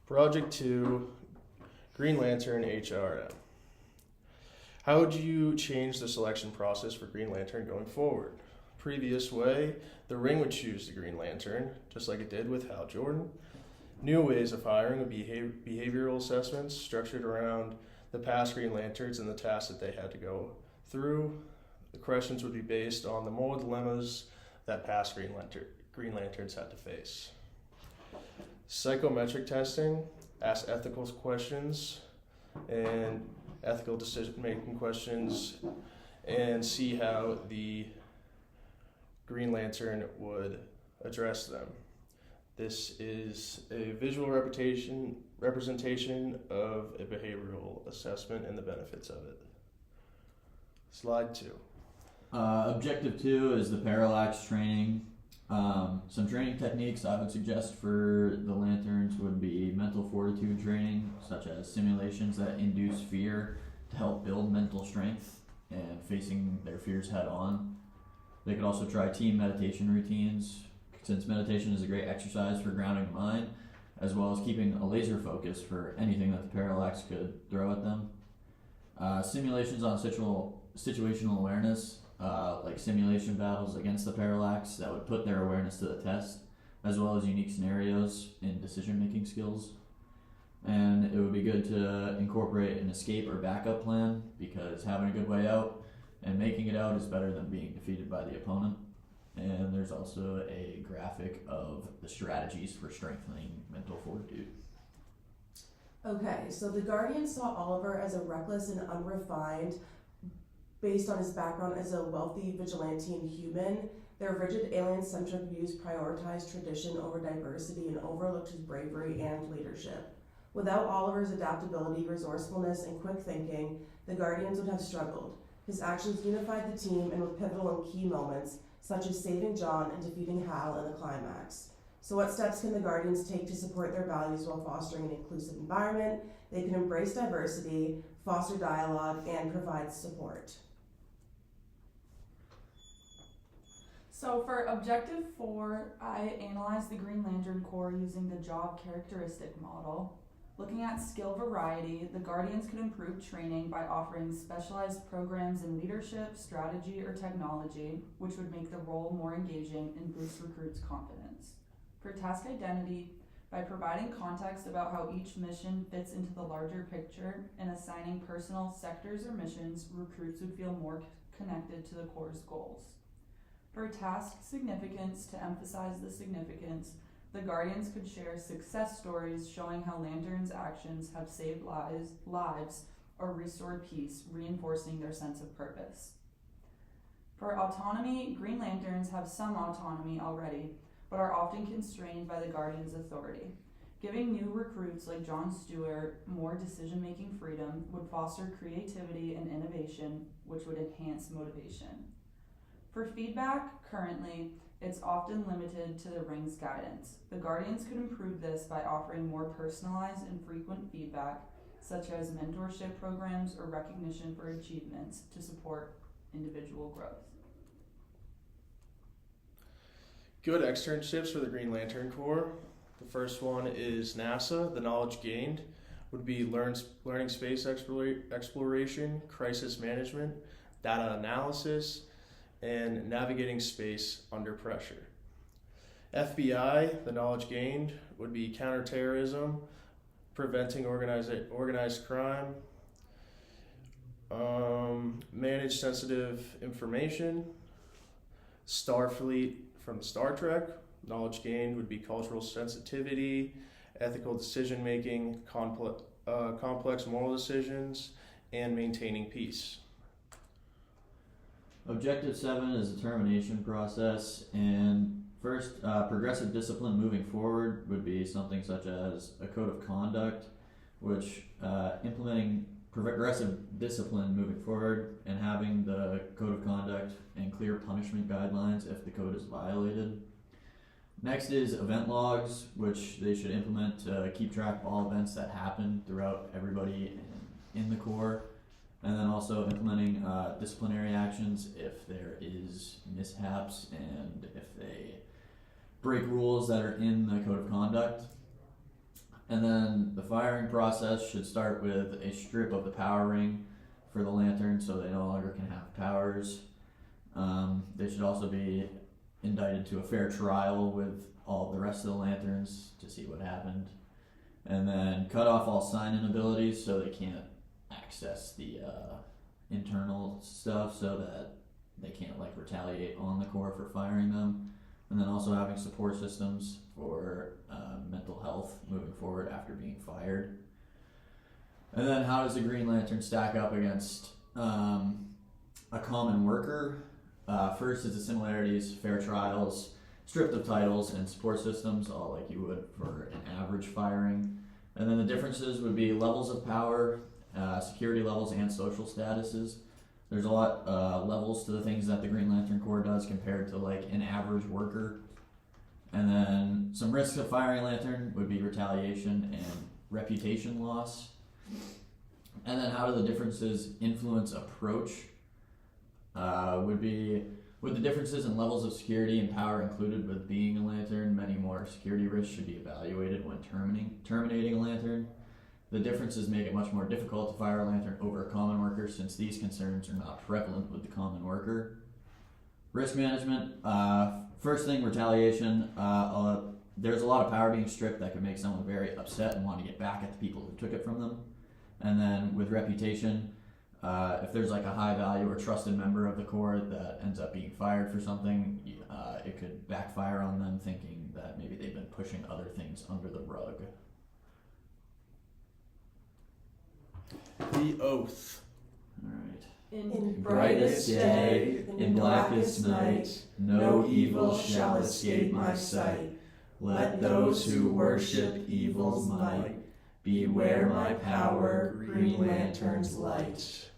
Project 2, Green Lantern HRM. How would you change the selection process for Green Lantern going forward? Previous way, the ring would choose the Green Lantern, just like it did with Hal Jordan. New ways of hiring would be behavioral assessments structured around the past Green Lanterns and the tasks that they had to go through. The questions would be based on the moral dilemmas that past Green Lanterns had to face. Psychometric testing, ask ethical questions and ethical decision-making questions and see how the Green Lantern would address them. This is a visual representation of a behavioral assessment and the benefits of it. Slide 2. Objective 2 is the parallax training. Some training techniques I would suggest for the Lanterns would be mental fortitude training, such as simulations that induce fear to help build mental strength and facing their fears head on. They could also try team meditation routines, since meditation is a great exercise for grounding the mind, as well as keeping a laser focus for anything that the parallax could throw at them. Simulations on situational awareness, like simulation battles against the parallax that would put their awareness to the test, as well as unique scenarios in decision-making skills. And it would be good to incorporate an escape or backup plan, because having a good way out and making it out is better than being defeated by the opponent. And there's also a graphic of the strategies for strengthening mental fortitude. Okay, so the Guardians saw Oliver as a reckless and unrefined based on his background as a wealthy vigilante and human. Their rigid alien-centric views prioritized tradition over diversity and overlooked his bravery and leadership. Without Oliver's adaptability, resourcefulness, and quick thinking, the Guardians would have struggled. His actions unified the team and were pivotal in key moments, such as saving John and defeating Hal in the climax. So what steps can the Guardians take to support their values while fostering an inclusive environment? They can embrace diversity, foster dialogue, and provide support. So for Objective 4, I analyzed the Green Lantern Corps using the job characteristic model. Looking at skill variety, the Guardians could improve training by offering specialized programs in leadership, strategy, or technology, which would make the role more engaging and boost recruits' confidence. For task identity, by providing context about how each mission fits into the larger picture and assigning personal sectors or missions, recruits would feel more connected to the Corps' goals. For task significance, to emphasize the significance, the Guardians could share success stories showing how Lantern's actions have saved lives or restored peace, reinforcing their sense of purpose. For autonomy, Green Lanterns have some autonomy already, but are often constrained by the Guardians' authority. Giving new recruits like John Stewart more decision-making freedom would foster creativity and innovation, which would enhance motivation. For feedback, currently, it's often limited to the ring's guidance. The Guardians could improve this by offering more personalized and frequent feedback, such as mentorship programs or recognition for achievements to support individual growth. Good externships for the Green Lantern Corps. The first one is NASA. The knowledge gained would be learning space exploration, crisis management, data analysis, and navigating space under pressure. FBI, the knowledge gained would be counterterrorism, preventing organized crime, manage sensitive information. Starfleet from Star Trek, knowledge gained would be cultural sensitivity, ethical decision making, complex moral decisions, and maintaining peace. Objective 7 is the termination process, and first, progressive discipline moving forward would be something such as a code of conduct, which implementing progressive discipline moving forward and having the code of conduct and clear punishment guidelines if the code is violated. Next is event logs, which they should implement to keep track of all events that happen throughout everybody in the Corps. And then also implementing disciplinary actions if there is mishaps and if they break rules that are in the code of conduct. And then the firing process should start with a strip of the power ring for the lantern so they no longer can have powers. They should also be indicted to a fair trial with all the rest of the lanterns to see what happened. And then cut off all sign-in abilities so they can't access the internal stuff so that they can't like retaliate on the Corps for firing them. And then also having support systems for mental health moving forward after being fired. And then how does the Green Lantern stack up against a common worker? First is the similarities, fair trials, stripped of titles, and support systems, all like you would for an average firing. And then the differences would be levels of power, security levels, and social statuses. There's a lot levels to the things that the Green Lantern Corps does compared to like an average worker. And then some risks of firing a lantern would be retaliation and reputation loss. And then how do the differences influence approach? With the differences in levels of security and power included with being a lantern, many more security risks should be evaluated when terminating a lantern. The differences make it much more difficult to fire a lantern over a common worker since these concerns are not prevalent with the common worker. Risk management. First thing, retaliation. There's a lot of power being stripped that could make someone very upset and want to get back at the people who took it from them. And then with reputation, if there's like a high value or trusted member of the Corps that ends up being fired for something, it could backfire on them thinking that maybe they've been pushing other things under the rug. The oath. Alright. In brightest day, in blackest night, no evil shall escape my sight. Let those who worship evil's might beware my power, Green Lantern's light.